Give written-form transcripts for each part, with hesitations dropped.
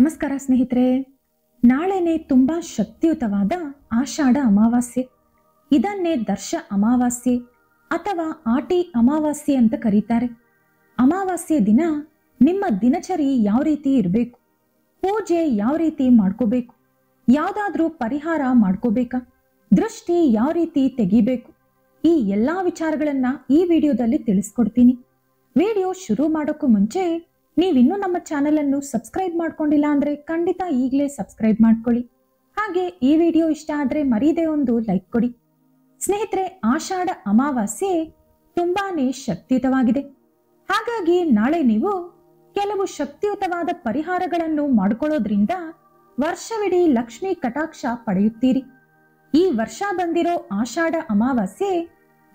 ನಮಸ್ಕಾರ ಸ್ನೇಹಿತರೆ. ನಾಳೆನೆ ತುಂಬಾ ಶಕ್ತಿಯುತವಾದ ಆಷಾಢ ಅಮಾವಾಸ್ಯೆ. ಇದನ್ನೇ ದರ್ಶ ಅಮಾವಾಸ್ಯೆ ಅಥವಾ ಆಟಿ ಅಮಾವಾಸ್ಯೆ ಅಂತ ಕರೀತಾರೆ. ಅಮಾವಾಸ್ಯೆ ದಿನ ನಿಮ್ಮ ದಿನಚರಿ ಯಾವ ರೀತಿ ಇರಬೇಕು, ಪೂಜೆ ಯಾವ ರೀತಿ ಮಾಡ್ಕೋಬೇಕು, ಯಾವ್ದಾದ್ರೂ ಪರಿಹಾರ ಮಾಡ್ಕೋಬೇಕಾ, ದೃಷ್ಟಿ ಯಾವ ರೀತಿ ತೆಗಿಬೇಕು, ಈ ಎಲ್ಲಾ ವಿಚಾರಗಳನ್ನ ಈ ವಿಡಿಯೋದಲ್ಲಿ ತಿಳಿಸ್ಕೊಡ್ತೀನಿ. ವಿಡಿಯೋ ಶುರು ಮಾಡೋಕ್ಕೂ ಮುಂಚೆ ನೀವಿನ್ನೂ ನಮ್ಮ ಚಾನೆಲ್ ಅನ್ನು ಸಬ್ಸ್ಕ್ರೈಬ್ ಮಾಡ್ಕೊಂಡಿಲ್ಲ ಅಂದ್ರೆ ಖಂಡಿತ ಈಗಲೇ ಸಬ್ಸ್ಕ್ರೈಬ್ ಮಾಡ್ಕೊಳ್ಳಿ. ಹಾಗೆ ಈ ವಿಡಿಯೋ ಇಷ್ಟ ಆದ್ರೆ ಮರೀದೆ ಒಂದು ಲೈಕ್ ಕೊಡಿ. ಸ್ನೇಹಿತರೆ, ಆಷಾಢ ಅಮಾವಾಸ್ಯೆ ತುಂಬಾನೇ ಶಕ್ತಿಯುತವಾಗಿದೆ. ಹಾಗಾಗಿ ನಾಳೆ ನೀವು ಕೆಲವು ಶಕ್ತಿಯುತವಾದ ಪರಿಹಾರಗಳನ್ನು ಮಾಡಿಕೊಳ್ಳೋದ್ರಿಂದ ವರ್ಷವಿಡೀ ಲಕ್ಷ್ಮೀ ಕಟಾಕ್ಷ ಪಡೆಯುತ್ತೀರಿ. ಈ ವರ್ಷ ಬಂದಿರೋ ಆಷಾಢ ಅಮಾವಾಸ್ಯೆ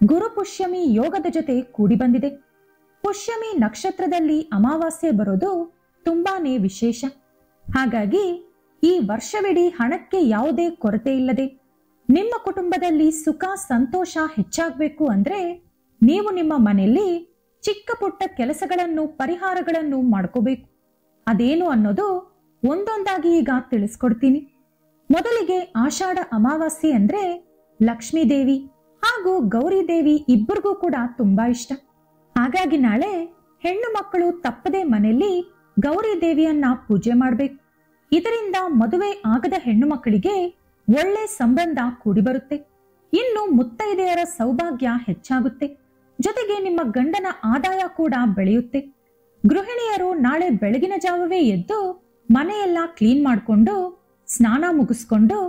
ಗುರು ಪುಷ್ಯಮಿ ಯೋಗದ ಜೊತೆ ಕೂಡಿ ಬಂದಿದೆ. ಪುಷ್ಯಮಿ ನಕ್ಷತ್ರದಲ್ಲಿ ಅಮಾವಾಸ್ಯೆ ಬರೋದು ತುಂಬಾನೇ ವಿಶೇಷ. ಹಾಗಾಗಿ ಈ ವರ್ಷವಿಡೀ ಹಣಕ್ಕೆ ಯಾವುದೇ ಕೊರತೆ ಇಲ್ಲದೆ ನಿಮ್ಮ ಕುಟುಂಬದಲ್ಲಿ ಸುಖ ಸಂತೋಷ ಹೆಚ್ಚಾಗಬೇಕು ಅಂದ್ರೆ ನೀವು ನಿಮ್ಮ ಮನೆಯಲ್ಲಿ ಚಿಕ್ಕ ಪುಟ್ಟ ಕೆಲಸಗಳನ್ನು ಪರಿಹಾರಗಳನ್ನು ಮಾಡ್ಕೋಬೇಕು. ಅದೇನು ಅನ್ನೋದು ಒಂದೊಂದಾಗಿ ಈಗ ತಿಳಿಸ್ಕೊಡ್ತೀನಿ. ಮೊದಲಿಗೆ ಆಷಾಢ ಅಮಾವಾಸ್ಯೆ ಅಂದ್ರೆ ಲಕ್ಷ್ಮೀ ದೇವಿ ಹಾಗೂ ಗೌರಿ ದೇವಿ ಇಬ್ಬರಿಗೂ ಕೂಡ ತುಂಬಾ ಇಷ್ಟ. ಹಾಗಾಗಿ ನಾಳೆ ಹೆಣ್ಣು ಮಕ್ಕಳು ತಪ್ಪದೆ ಮನೆಯಲ್ಲಿ ಗೌರಿ ದೇವಿಯನ್ನ ಪೂಜೆ ಮಾಡಬೇಕು. ಇದರಿಂದ ಮದುವೆ ಆಗದ ಹೆಣ್ಣು ಮಕ್ಕಳಿಗೆ ಒಳ್ಳೆ ಸಂಬಂಧ ಕೂಡಿ ಬರುತ್ತೆ. ಇನ್ನು ಮುತ್ತೈದೆಯರ ಸೌಭಾಗ್ಯ ಹೆಚ್ಚಾಗುತ್ತೆ. ಜೊತೆಗೆ ನಿಮ್ಮ ಗಂಡನ ಆದಾಯ ಕೂಡ ಬೆಳೆಯುತ್ತೆ. ಗೃಹಿಣಿಯರು ನಾಳೆ ಬೆಳಗಿನ ಜಾವವೇ ಎದ್ದು ಮನೆಯೆಲ್ಲ ಕ್ಲೀನ್ ಮಾಡಿಕೊಂಡು ಸ್ನಾನ ಮುಗಿಸ್ಕೊಂಡು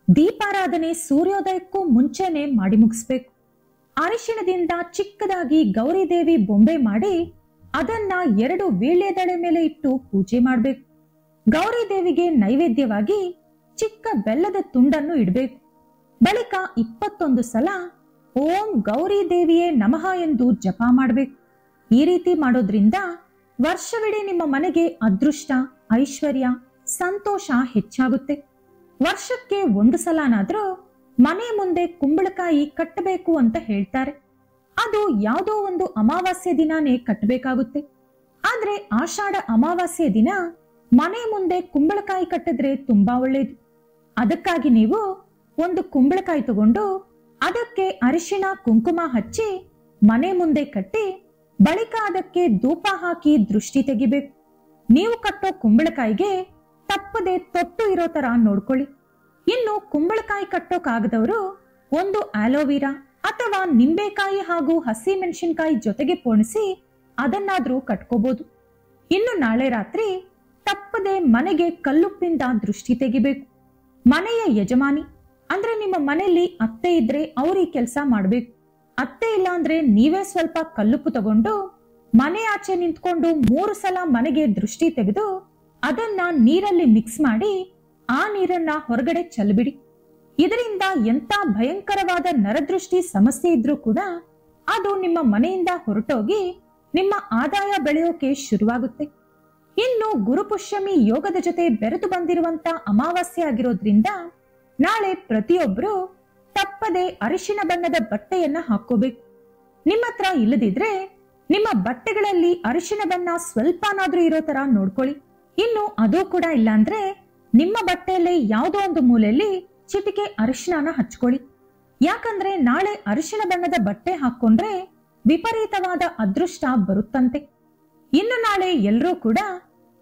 ದೀಪಾರಾಧನೆ ಸೂರ್ಯೋದಯಕ್ಕೂ ಮುಂಚೆನೆ ಮಾಡಿ ಮುಗಿಸ್ಬೇಕು. ಅರಿಶಿಣದಿಂದ ಚಿಕ್ಕದಾಗಿ ಗೌರಿ ದೇವಿ ಬೊಂಬೆ ಮಾಡಿ ಅದನ್ನ 2 ವೀಳ್ಯದೆಲೆ ಮೇಲೆ ಇಟ್ಟು ಪೂಜೆ ಮಾಡಬೇಕು. ಗೌರಿ ದೇವಿಗೆ ನೈವೇದ್ಯವಾಗಿ ಚಿಕ್ಕ ಬೆಲ್ಲದ ತುಂಡನ್ನು ಇಡಬೇಕು. ಬಳಿಕ 21 ಸಲ ಓಂ ಗೌರಿ ದೇವಿಯೇ ನಮಃ ಎಂದು ಜಪ ಮಾಡಬೇಕು. ಈ ರೀತಿ ಮಾಡೋದ್ರಿಂದ ವರ್ಷವಿಡೀ ನಿಮ್ಮ ಮನೆಗೆ ಅದೃಷ್ಟ, ಐಶ್ವರ್ಯ, ಸಂತೋಷ ಹೆಚ್ಚಾಗುತ್ತೆ. ವರ್ಷಕ್ಕೆ 1 ಸಲನಾದ್ರೂ ಮನೆ ಮುಂದೆ ಕುಂಬಳಕಾಯಿ ಕಟ್ಟಬೇಕು ಅಂತ ಹೇಳ್ತಾರೆ. ಅದು ಯಾವುದೋ ಒಂದು ಅಮಾವಾಸ್ಯೆ ದಿನಾನೇ ಕಟ್ಟಬೇಕಾಗುತ್ತೆ. ಆದ್ರೆ ಆಷಾಢ ಅಮಾವಾಸ್ಯೆ ದಿನ ಮನೆ ಮುಂದೆ ಕುಂಬಳಕಾಯಿ ಕಟ್ಟಿದ್ರೆ ತುಂಬಾ ಒಳ್ಳೇದು. ಅದಕ್ಕಾಗಿ ನೀವು ಒಂದು ಕುಂಬಳಕಾಯಿ ತಗೊಂಡು ಅದಕ್ಕೆ ಅರಿಶಿಣ ಕುಂಕುಮ ಹಚ್ಚಿ ಮನೆ ಮುಂದೆ ಕಟ್ಟಿ ಬಳಿಕ ಅದಕ್ಕೆ ಧೂಪ ಹಾಕಿ ದೃಷ್ಟಿ ತೆಗಿಬೇಕು. ನೀವು ಕಟ್ಟೋ ಕುಂಬಳಕಾಯಿಗೆ ತಪ್ಪದೆ ತೊಟ್ಟು ಇರೋ ತರ ನೋಡ್ಕೊಳ್ಳಿ. ಇನ್ನು ಕುಂಬಳಕಾಯಿ ಕಟ್ಟೋಕಾಗದವರು ಒಂದು ಆಲೋವಿರಾ ಅಥವಾ ನಿಂಬೆಕಾಯಿ ಹಾಗೂ ಹಸಿ ಮೆಣಸಿನಕಾಯಿ ಜೊತೆಗೆ ಪೋಣಿಸಿ ಅದನ್ನಾದ್ರೂ ಕಟ್ಕೋಬಹುದು. ಇನ್ನು ನಾಳೆ ರಾತ್ರಿ ತಪ್ಪದೆ ಮನೆಗೆ ಕಲ್ಲುಪ್ಪಿಂದ ದೃಷ್ಟಿ ತೆಗಿಬೇಕು. ಮನೆಯ ಯಜಮಾನಿ ಅಂದ್ರೆ ನಿಮ್ಮ ಮನೆಯಲ್ಲಿ ಅತ್ತೆ ಇದ್ರೆ ಅವ್ರ ಈ ಕೆಲಸ ಮಾಡ್ಬೇಕು. ಅತ್ತೆ ಇಲ್ಲ ಅಂದ್ರೆ ನೀವೇ ಸ್ವಲ್ಪ ಕಲ್ಲುಪ್ಪು ತಗೊಂಡು ಮನೆ ಆಚೆ ನಿಂತ್ಕೊಂಡು 3 ಸಲ ಮನೆಗೆ ದೃಷ್ಟಿ ತೆಗೆದು ಅದನ್ನ ನೀರಲ್ಲಿ ಮಿಕ್ಸ್ ಮಾಡಿ ಆ ನೀರನ್ನ ಹೊರಗಡೆ ಚೆಲ್ಬಿಡಿ. ಇದರಿಂದ ಎಂತ ಭಯಂಕರವಾದ ನರದೃಷ್ಟಿ ಸಮಸ್ಯೆ ಇದ್ರೂ ಕೂಡ ಅದು ನಿಮ್ಮ ಮನೆಯಿಂದ ಹೊರಟೋಗಿ ನಿಮ್ಮ ಆದಾಯ ಬೆಳೆಯೋಕೆ ಶುರುವಾಗುತ್ತೆ. ಇನ್ನು ಗುರುಪುಷ್ಯಮಿ ಯೋಗದ ಜೊತೆ ಬೆರೆತು ಬಂದಿರುವಂತ ಅಮಾವಾಸ್ಯೆ ಆಗಿರೋದ್ರಿಂದ ನಾಳೆ ಪ್ರತಿಯೊಬ್ರು ತಪ್ಪದೆ ಅರಿಶಿಣ ಬಣ್ಣದ ಬಟ್ಟೆಯನ್ನ ಹಾಕೋಬೇಕು. ನಿಮ್ಮ ಹತ್ರ ಇಲ್ಲದಿದ್ರೆ ನಿಮ್ಮ ಬಟ್ಟೆಗಳಲ್ಲಿ ಅರಿಶಿಣ ಬಣ್ಣ ಸ್ವಲ್ಪನಾದ್ರೂ ಇರೋ ತರ ನೋಡ್ಕೊಳ್ಳಿ. ಇನ್ನು ಅದು ಕೂಡ ಇಲ್ಲ ಅಂದ್ರೆ ನಿಮ್ಮ ಬಟ್ಟೆಯಲ್ಲಿ ಯಾವುದೋ ಒಂದು ಮೂಲೆಯಲ್ಲಿ ಚಿಟಿಕೆ ಅರಿಶಿಣನ ಹಚ್ಕೊಳ್ಳಿ. ಯಾಕಂದ್ರೆ ನಾಳೆ ಅರಿಶಿಣ ಬಣ್ಣದ ಬಟ್ಟೆ ಹಾಕೊಂಡ್ರೆ ವಿಪರೀತವಾದ ಅದೃಷ್ಟ ಬರುತ್ತಂತೆ. ಇನ್ನು ನಾಳೆ ಎಲ್ಲರೂ ಕೂಡ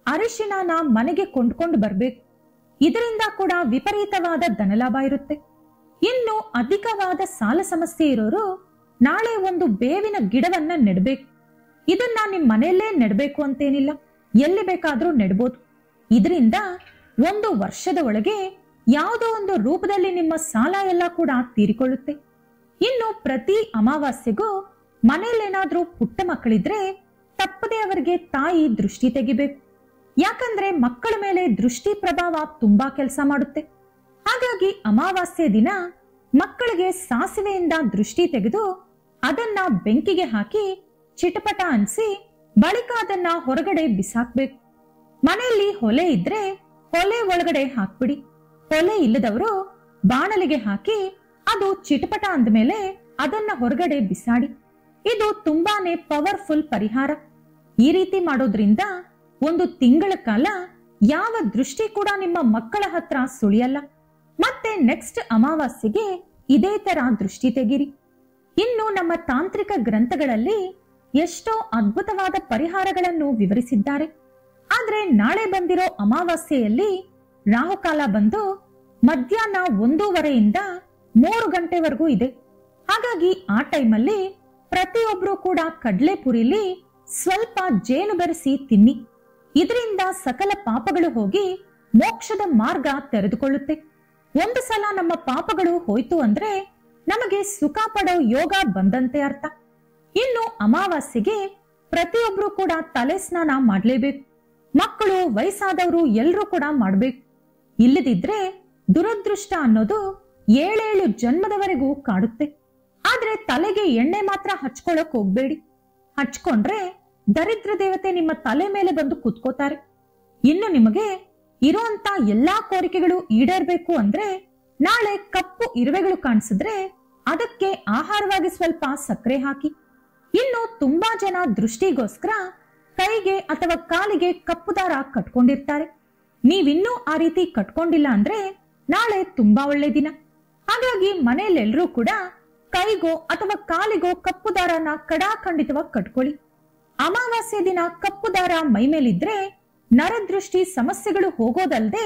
ಅರಿಶಿಣನ ಮನೆಗೆ ಕೊಂಡ್ಕೊಂಡು ಬರ್ಬೇಕು. ಇದರಿಂದ ಕೂಡ ವಿಪರೀತವಾದ ಧನಲಾಭ ಇರುತ್ತೆ. ಇನ್ನು ಅಧಿಕವಾದ ಸಾಲ ಸಮಸ್ಯೆ ಇರೋರು ನಾಳೆ ಒಂದು ಬೇವಿನ ಗಿಡವನ್ನ ನೆಡಬೇಕು. ಇದನ್ನ ನಿಮ್ ಮನೆಯಲ್ಲೇ ನೆಡಬೇಕು ಅಂತೇನಿಲ್ಲ, ಎಲ್ಲಿ ಬೇಕಾದ್ರೂ ನೆಡ್ಬೋದು. ಇದರಿಂದ 1 ವರ್ಷದ ಒಳಗೆ ಯಾವುದೋ ಒಂದು ರೂಪದಲ್ಲಿ ನಿಮ್ಮ ಸಾಲ ಎಲ್ಲ ಕೂಡ ತೀರಿಕೊಳ್ಳುತ್ತೆ. ಇನ್ನು ಪ್ರತಿ ಅಮಾವಾಸ್ಯೆಗೂ ಮನೆಯಲ್ಲೇನಾದ್ರೂ ಪುಟ್ಟ ಮಕ್ಕಳಿದ್ರೆ ತಪ್ಪದೆ ಅವರಿಗೆ ತಾಯಿ ದೃಷ್ಟಿ ತೆಗಿಬೇಕು. ಯಾಕಂದ್ರೆ ಮಕ್ಕಳ ಮೇಲೆ ದೃಷ್ಟಿ ಪ್ರಭಾವ ತುಂಬಾ ಕೆಲಸ ಮಾಡುತ್ತೆ. ಹಾಗಾಗಿ ಅಮಾವಾಸ್ಯೆ ದಿನ ಮಕ್ಕಳಿಗೆ ಸಾಸಿವೆಯಿಂದ ದೃಷ್ಟಿ ತೆಗೆದು ಅದನ್ನ ಬೆಂಕಿಗೆ ಹಾಕಿ ಚಿಟಪಟ ಅನ್ಸಿ ಬಳಿಕ ಅದನ್ನ ಹೊರಗಡೆ ಬಿಸಾಕ್ಬೇಕು. ಮನೆಯಲ್ಲಿ ಹೊಲೆ ಇದ್ರೆ ಹೊಲೆ ಒಳಗಡೆ ಹಾಕ್ಬಿಡಿ. ಹೊಲೆ ಇಲ್ಲದವರು ಬಾಣಲಿಗೆ ಹಾಕಿ ಅದು ಚಿಟಪಟ ಅಂದ್ಮೇಲೆ ಅದನ್ನ ಹೊರಗಡೆ ಬಿಸಾಡಿ. ಇದು ತುಂಬಾನೇ ಪವರ್ಫುಲ್ ಪರಿಹಾರ. ಈ ರೀತಿ ಮಾಡೋದ್ರಿಂದ 1 ತಿಂಗಳ ಕಾಲ ಯಾವ ದೃಷ್ಟಿ ಕೂಡ ನಿಮ್ಮ ಮಕ್ಕಳ ಹತ್ರ ಸುಳಿಯಲ್ಲ. ಮತ್ತೆ ನೆಕ್ಸ್ಟ್ ಅಮಾವಾಸ್ಯೆಗೆ ಇದೇ ತರ ದೃಷ್ಟಿ ತೆಗಿರಿ. ಇನ್ನು ನಮ್ಮ ತಾಂತ್ರಿಕ ಗ್ರಂಥಗಳಲ್ಲಿ ಎಷ್ಟೋ ಅದ್ಭುತವಾದ ಪರಿಹಾರಗಳನ್ನು ವಿವರಿಸಿದ್ದಾರೆ. ಆದ್ರೆ ನಾಳೆ ಬಂದಿರೋ ಅಮಾವಾಸ್ಯೆಯಲ್ಲಿ ರಾಹುಕಾಲ ಬಂದು ಮಧ್ಯಾಹ್ನ 1:30ಯಿಂದ 3 ಗಂಟೆವರೆಗೂ ಇದೆ. ಹಾಗಾಗಿ ಆ ಟೈಮಲ್ಲಿ ಪ್ರತಿಯೊಬ್ರು ಕೂಡ ಕಡ್ಲೆಪುರಿಲಿ ಸ್ವಲ್ಪ ಜೇನು ಬೆರೆಸಿ ತಿನ್ನಿ. ಇದರಿಂದ ಸಕಲ ಪಾಪಗಳು ಹೋಗಿ ಮೋಕ್ಷದ ಮಾರ್ಗ ತೆರೆದುಕೊಳ್ಳುತ್ತೆ. ಒಂದು ಸಲ ನಮ್ಮ ಪಾಪಗಳು ಹೋಯ್ತು ಅಂದ್ರೆ ನಮಗೆ ಸುಖ ಪಡೋ ಯೋಗ ಬಂದಂತೆ ಅರ್ಥ. ಇನ್ನು ಅಮಾವಾಸ್ಯೆಗೆ ಪ್ರತಿಯೊಬ್ರು ಕೂಡ ತಲೆ ಸ್ನಾನ ಮಾಡ್ಲೇಬೇಕು. ಮಕ್ಕಳು, ವಯಸ್ಸಾದವರು ಎಲ್ಲರೂ ಕೂಡ ಮಾಡ್ಬೇಕು. ಇಲ್ಲದಿದ್ರೆ ದುರದೃಷ್ಟ ಅನ್ನೋದು 7 ಜನ್ಮದವರೆಗೂ ಕಾಡುತ್ತೆ. ಆದ್ರೆ ತಲೆಗೆ ಎಣ್ಣೆ ಮಾತ್ರ ಹಚ್ಕೊಳಕ್ ಹೋಗ್ಬೇಡಿ. ಹಚ್ಕೊಂಡ್ರೆ ದರಿದ್ರ ದೇವತೆ ನಿಮ್ಮ ತಲೆ ಮೇಲೆ ಬಂದು ಕುತ್ಕೋತಾರೆ. ಇನ್ನು ನಿಮಗೆ ಇರುವಂತ ಎಲ್ಲಾ ಕೋರಿಕೆಗಳು ಈಡೇರ್ಬೇಕು ಅಂದ್ರೆ ನಾಳೆ ಕಪ್ಪು ಇರುವೆಗಳು ಕಾಣಿಸಿದ್ರೆ ಅದಕ್ಕೆ ಆಹಾರವಾಗಿ ಸ್ವಲ್ಪ ಸಕ್ಕರೆ ಹಾಕಿ. ಇನ್ನು ತುಂಬಾ ಜನ ದೃಷ್ಟಿಗೋಸ್ಕರ ಕೈಗೆ ಅಥವಾ ಕಾಲಿಗೆ ಕಪ್ಪು ದಾರ ಕಟ್ಕೊಂಡಿರ್ತಾರೆ. ನೀವಿನ್ನೂ ಆ ರೀತಿ ಕಟ್ಕೊಂಡಿಲ್ಲ ಅಂದ್ರೆ ನಾಳೆ ತುಂಬಾ ಒಳ್ಳೆ ದಿನ. ಹಾಗಾಗಿ ಮನೆಯಲ್ಲೆಲ್ಲರೂ ಕೂಡ ಕೈಗೋ ಅಥವಾ ಕಾಲಿಗೋ ಕಪ್ಪು ದಾರನ ಕಡಾಖಂಡಿತವಾಗಿ ಕಟ್ಕೊಳ್ಳಿ. ಅಮಾವಾಸ್ಯೆ ದಿನ ಕಪ್ಪು ದಾರ ಮೈ ಮೇಲಿದ್ರೆ ನರದೃಷ್ಟಿ ಸಮಸ್ಯೆಗಳು ಹೋಗೋದಲ್ದೆ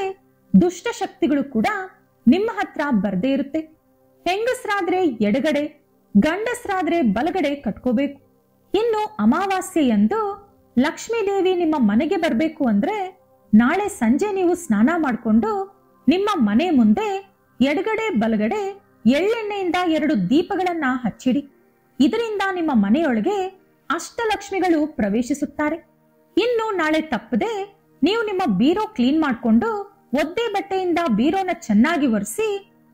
ದುಷ್ಟ ಶಕ್ತಿಗಳು ಕೂಡ ನಿಮ್ಮ ಹತ್ರ ಬರ್ದೇ ಇರುತ್ತೆ. ಹೆಂಗಸರಾದ್ರೆ ಎಡಗಡೆ, ಗಂಡಸರಾದ್ರೆ ಬಲಗಡೆ ಕಟ್ಕೋಬೇಕು. ಇನ್ನು ಅಮಾವಾಸ್ಯೆಯಂದು ಲಕ್ಷ್ಮೀ ದೇವಿ ನಿಮ್ಮ ಮನೆಗೆ ಬರ್ಬೇಕು ಅಂದ್ರೆ ನಾಳೆ ಸಂಜೆ ನೀವು ಸ್ನಾನ ಮಾಡಿಕೊಂಡು ನಿಮ್ಮ ಮನೆ ಮುಂದೆ ಎಡಗಡೆ ಬಲಗಡೆ ಎಳ್ಳೆಣ್ಣೆಯಿಂದ 2 ದೀಪಗಳನ್ನ ಹಚ್ಚಿಡಿ. ಇದರಿಂದ ನಿಮ್ಮ ಮನೆಯೊಳಗೆ ಅಷ್ಟಲಕ್ಷ್ಮಿಗಳು ಪ್ರವೇಶಿಸುತ್ತಾರೆ. ಇನ್ನು ನಾಳೆ ತಪ್ಪದೆ ನೀವು ನಿಮ್ಮ ಬೀರೋ ಕ್ಲೀನ್ ಮಾಡಿಕೊಂಡು ಒದ್ದೆ ಬಟ್ಟೆಯಿಂದ ಬೀರೋನ ಚೆನ್ನಾಗಿ ಒರೆಸಿ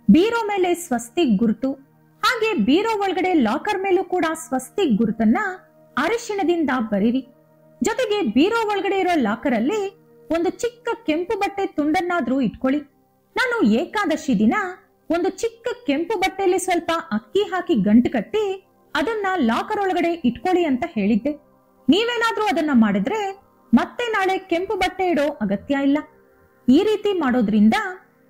ಬೀರೋ ಮೇಲೆ ಸ್ವಸ್ತಿಕ್ ಗುರುತು, ಹಾಗೆ ಬೀರೋ ಒಳಗಡೆ ಲಾಕರ್ ಮೇಲೂ ಕೂಡ ಸ್ವಸ್ತಿಕ್ ಗುರುತನ್ನ ಅರಿಶಿಣದಿಂದ ಬರೀರಿ. ಜೊತೆಗೆ ಬೀರೋ ಒಳಗಡೆ ಇರೋ ಲಾಕರ್ ಅಲ್ಲಿ ಒಂದು ಚಿಕ್ಕ ಕೆಂಪು ಬಟ್ಟೆ ತುಂಡನ್ನಾದ್ರೂ ಇಟ್ಕೊಳ್ಳಿ. ನಾನು ಏಕಾದಶಿ ದಿನ ಒಂದು ಚಿಕ್ಕ ಕೆಂಪು ಬಟ್ಟೆಯಲ್ಲಿ ಸ್ವಲ್ಪ ಅಕ್ಕಿ ಹಾಕಿ ಗಂಟು ಕಟ್ಟಿ ಅದನ್ನ ಲಾಕರ್ ಒಳಗಡೆ ಇಟ್ಕೊಳ್ಳಿ ಅಂತ ಹೇಳಿದ್ದೆ. ನೀವೇನಾದ್ರೂ ಅದನ್ನ ಮಾಡಿದ್ರೆ ಮತ್ತೆ ನಾಳೆ ಕೆಂಪು ಬಟ್ಟೆ ಇಡೋ ಅಗತ್ಯ ಇಲ್ಲ. ಈ ರೀತಿ ಮಾಡೋದ್ರಿಂದ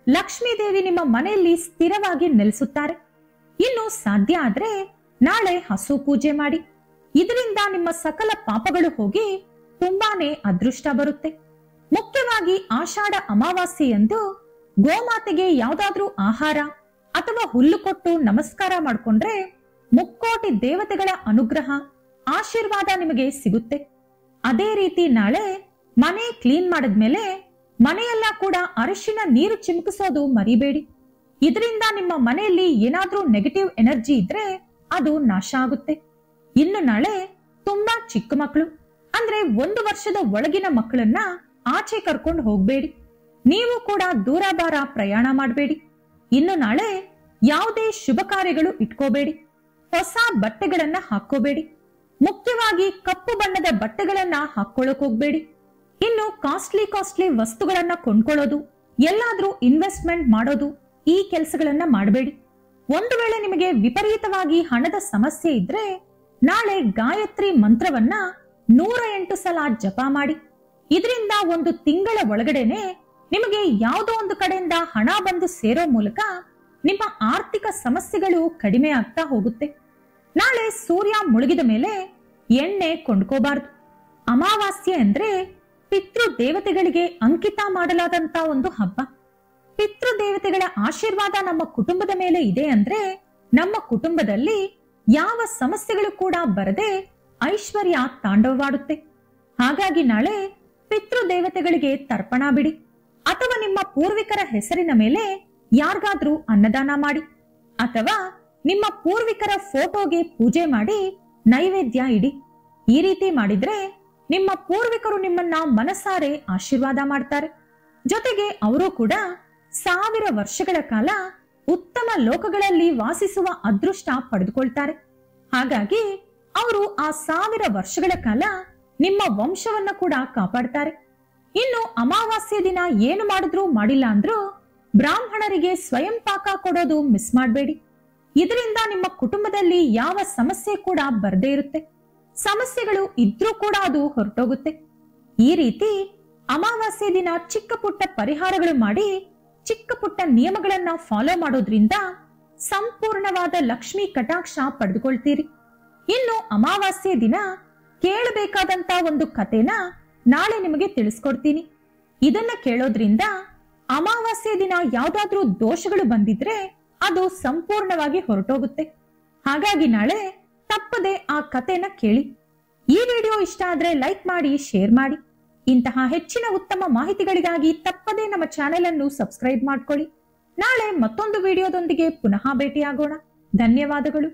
ಲಕ್ಷ್ಮೀ ದೇವಿ ನಿಮ್ಮ ಮನೆಯಲ್ಲಿ ಸ್ಥಿರವಾಗಿ ನೆಲೆಸುತ್ತಾರೆ. ಇನ್ನು ಸಾಧ್ಯ ಆದ್ರೆ ನಾಳೆ ಹಸು ಪೂಜೆ ಮಾಡಿ. ಇದರಿಂದ ನಿಮ್ಮ ಸಕಲ ಪಾಪಗಳು ಹೋಗಿ ತುಂಬಾನೇ ಅದೃಷ್ಟ ಬರುತ್ತೆ. ಮುಖ್ಯವಾಗಿ ಆಷಾಢ ಅಮಾವಾಸ್ಯೆಯಂದು ಗೋಮಾತೆಗೆ ಯಾವ್ದಾದ್ರೂ ಆಹಾರ ಅಥವಾ ಹುಲ್ಲು ಕೊಟ್ಟು ನಮಸ್ಕಾರ ಮಾಡ್ಕೊಂಡ್ರೆ ಮುಕ್ಕೋಟಿ ದೇವತೆಗಳ ಅನುಗ್ರಹ, ಆಶೀರ್ವಾದ ನಿಮಗೆ ಸಿಗುತ್ತೆ. ಅದೇ ರೀತಿ ನಾಳೆ ಮನೆ ಕ್ಲೀನ್ ಮಾಡಿದ್ಮೇಲೆ ಮನೆಯೆಲ್ಲ ಕೂಡ ಅರಿಶಿನ ನೀರು ಚಿಮುಕಿಸೋದು ಮರಿಬೇಡಿ. ಇದರಿಂದ ನಿಮ್ಮ ಮನೆಯಲ್ಲಿ ಏನಾದ್ರೂ ನೆಗೆಟಿವ್ ಎನರ್ಜಿ ಇದ್ರೆ ಅದು ನಾಶ ಆಗುತ್ತೆ. ಇನ್ನು ನಾಳೆ ತುಂಬಾ ಚಿಕ್ಕ ಮಕ್ಕಳು ಅಂದ್ರೆ 1 ವರ್ಷದ ಒಳಗಿನ ಮಕ್ಕಳನ್ನ ಆಚೆ ಕರ್ಕೊಂಡು ಹೋಗ್ಬೇಡಿ. ನೀವು ಕೂಡ ದೂರ ಬಾರ ಪ್ರಯಾಣ ಮಾಡಬೇಡಿ. ಇನ್ನು ನಾಳೆ ಯಾವುದೇ ಶುಭ ಕಾರ್ಯಗಳು ಇಟ್ಕೋಬೇಡಿ. ಹೊಸ ಬಟ್ಟೆಗಳನ್ನ ಹಾಕೋಬೇಡಿ. ಮುಖ್ಯವಾಗಿ ಕಪ್ಪು ಬಣ್ಣದ ಬಟ್ಟೆಗಳನ್ನ ಹಾಕೊಳ್ಳೋಕ್ ಹೋಗ್ಬೇಡಿ. ಇನ್ನು ಕಾಸ್ಟ್ಲಿ ವಸ್ತುಗಳನ್ನ ಕೊಂಡ್ಕೊಳ್ಳೋದು, ಎಲ್ಲಾದ್ರೂ ಇನ್ವೆಸ್ಟ್ಮೆಂಟ್ ಮಾಡೋದು, ಈ ಕೆಲಸಗಳನ್ನ ಮಾಡಬೇಡಿ. ಒಂದು ವೇಳೆ ನಿಮಗೆ ವಿಪರೀತವಾಗಿ ಹಣದ ಸಮಸ್ಯೆ ಇದ್ರೆ ನಾಳೆ ಗಾಯತ್ರಿ ಮಂತ್ರವನ್ನ 108 ಸಲ ಜಪ ಮಾಡಿ. ಇದರಿಂದ 1 ತಿಂಗಳ ಒಳಗಡೆನೆ ನಿಮಗೆ ಯಾವುದೋ ಒಂದು ಕಡೆಯಿಂದ ಹಣ ಬಂದು ಸೇರೋ ಮೂಲಕ ನಿಮ್ಮ ಆರ್ಥಿಕ ಸಮಸ್ಯೆಗಳು ಕಡಿಮೆ ಆಗ್ತಾ ಹೋಗುತ್ತೆ. ನಾಳೆ ಸೂರ್ಯ ಮುಳುಗಿದ ಮೇಲೆ ಎಣ್ಣೆ ಕೊಂಡ್ಕೋಬಾರ್ದು. ಅಮಾವಾಸ್ಯೆ ಅಂದ್ರೆ ಪಿತೃ ದೇವತೆಗಳಿಗೆ ಅಂಕಿತ ಮಾಡಲಾದಂತ ಒಂದು ಹಬ್ಬ. ಪಿತೃ ದೇವತೆಗಳ ಆಶೀರ್ವಾದ ನಮ್ಮ ಕುಟುಂಬದ ಮೇಲೆ ಇದೆ ಅಂದ್ರೆ ನಮ್ಮ ಕುಟುಂಬದಲ್ಲಿ ಯಾವ ಸಮಸ್ಯೆಗಳು ಕೂಡ ಬರದೆ ಐಶ್ವರ್ಯ ತಾಂಡವವಾಡುತ್ತೆ. ಹಾಗಾಗಿ ನಾಳೆ ಪಿತೃ ದೇವತೆಗಳಿಗೆ ತರ್ಪಣ ಬಿಡಿ, ಅಥವಾ ನಿಮ್ಮ ಪೂರ್ವಿಕರ ಹೆಸರಿನ ಮೇಲೆ ಯಾರಿಗಾದ್ರೂ ಅನ್ನದಾನ ಮಾಡಿ, ಅಥವಾ ನಿಮ್ಮ ಪೂರ್ವಿಕರ ಫೋಟೋಗೆ ಪೂಜೆ ಮಾಡಿ ನೈವೇದ್ಯ ಇಡಿ. ಈ ರೀತಿ ಮಾಡಿದ್ರೆ ನಿಮ್ಮ ಪೂರ್ವಿಕರು ನಿಮ್ಮನ್ನ ಮನಸಾರೆ ಆಶೀರ್ವಾದ ಮಾಡ್ತಾರೆ. ಜೊತೆಗೆ ಅವರು ಕೂಡ 1000 ವರ್ಷಗಳ ಕಾಲ ಉತ್ತಮ ಲೋಕಗಳಲ್ಲಿ ವಾಸಿಸುವ ಅದೃಷ್ಟ ಪಡೆದುಕೊಳ್ತಾರೆ. ಹಾಗಾಗಿ ಅವರು ಆ 1000 ವರ್ಷಗಳ ಕಾಲ ನಿಮ್ಮ ವಂಶವನ್ನ ಕೂಡ ಕಾಪಾಡ್ತಾರೆ. ಇನ್ನು ಅಮಾವಾಸ್ಯೆ ದಿನ ಏನು ಮಾಡಿದ್ರೂ ಮಾಡಿಲ್ಲ ಅಂದ್ರೂ ಬ್ರಾಹ್ಮಣರಿಗೆ ಸ್ವಯಂ ಪಾಕ ಕೊಡೋದು ಮಿಸ್ ಮಾಡಬೇಡಿ. ಇದರಿಂದ ನಿಮ್ಮ ಕುಟುಂಬದಲ್ಲಿ ಯಾವ ಸಮಸ್ಯೆ ಕೂಡ ಬರದೇ ಇರುತ್ತೆ. ಸಮಸ್ಯೆಗಳು ಇದ್ರೂ ಕೂಡ ಅದು ಹೊರಟೋಗುತ್ತೆ. ಈ ರೀತಿ ಅಮಾವಾಸ್ಯೆ ದಿನ ಚಿಕ್ಕ ಪುಟ್ಟ ಪರಿಹಾರಗಳು ಮಾಡಿ ಚಿಕ್ಕ ಪುಟ್ಟ ನಿಯಮಗಳನ್ನ ಫಾಲೋ ಮಾಡೋದ್ರಿಂದ ಸಂಪೂರ್ಣವಾದ ಲಕ್ಷ್ಮಿ ಕಟಾಕ್ಷ ಪಡೆದುಕೊಳ್ತೀರಿ. ಇನ್ನು ಅಮಾವಾಸ್ಯೆ ದಿನ ಕೇಳಬೇಕಾದಂತ ಒಂದು ಕಥೆನ ನಾಳೆ ನಿಮಗೆ ತಿಳಿಸ್ಕೊಡ್ತೀನಿ. ಇದನ್ನ ಕೇಳೋದ್ರಿಂದ ಅಮಾವಾಸ್ಯೆ ದಿನ ಯಾವ್ದಾದ್ರೂ ದೋಷಗಳು ಬಂದಿದ್ರೆ ಅದು ಸಂಪೂರ್ಣವಾಗಿ ಹೊರಟೋಗುತ್ತೆ. ಹಾಗಾಗಿ ನಾಳೆ ತಪ್ಪದೆ ಆ ಕಥೆನ ಕೇಳಿ. ಈ ವಿಡಿಯೋ ಇಷ್ಟ ಆದ್ರೆ ಲೈಕ್ ಮಾಡಿ, ಶೇರ್ ಮಾಡಿ. ಇಂತಹ ಹೆಚ್ಚಿನ ಉತ್ತಮ ಮಾಹಿತಿಗಳಿಗಾಗಿ ತಪ್ಪದೆ ನಮ್ಮ ಚಾನೆಲ್ ಅನ್ನು ಸಬ್ಸ್ಕ್ರೈಬ್ ಮಾಡ್ಕೊಳ್ಳಿ. ನಾಳೆ ಮತ್ತೊಂದು ವಿಡಿಯೋದೊಂದಿಗೆ ಪುನಃ ಭೇಟಿಯಾಗೋಣ. ಧನ್ಯವಾದಗಳು.